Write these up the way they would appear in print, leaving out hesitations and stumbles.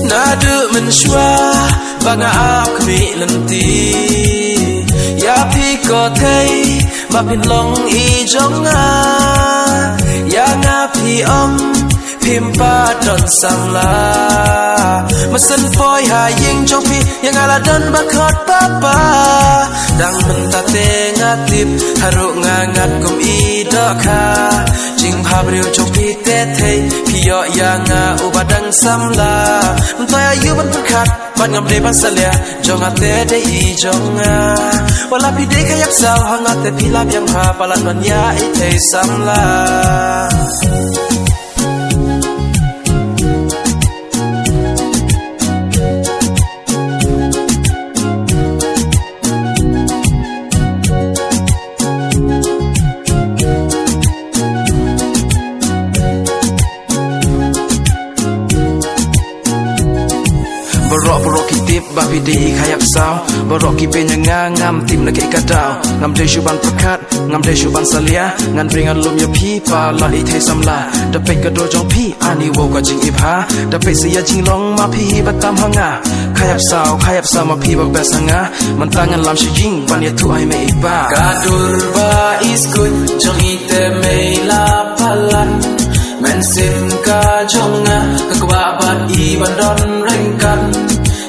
nadu menshwa banga ap kmi lenti ya pi ko thei ma pin long I jonga ya nga pi phim pa don samla masan poi ha ying trong pi yang ala don ba khot papa dang menta te ngatip haru ngangat kum I do kha jing phabriu trong pi te thei pi yo ya nga ubadang samla mtoy ayu ban khat ban ngam de ban salia jonga te de I jonga wala pi de khayak sao hanga te pi lap yang ha palan man ya I te samla Borok kitip babi di kayak sao borok kipenya ngam tim na kay kadaw ngam de shuban prakat ngam de shuban salia ngan bringan lum ya pi pa la I the samla da pe ka do jong pi ani wo ka jing ipha da pe sia jing long ma pi batam hanga kayak sao ma pi bak besanga man tangan lam shi jing ban ya tu ai me iba kadur ba iskut jong ite me la palan men sim ka jonga ka kwa bat I ban don rengkan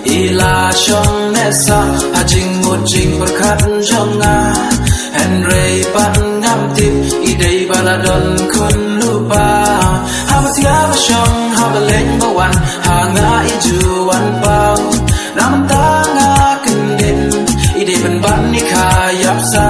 ila shong nesa hajing mujing berkat jonga henry ban ngam tip idei baladon kun lupa hamatia shong habaleng bawan hanga ijuan pau nam tanga kendin idei ban ban nikayap sa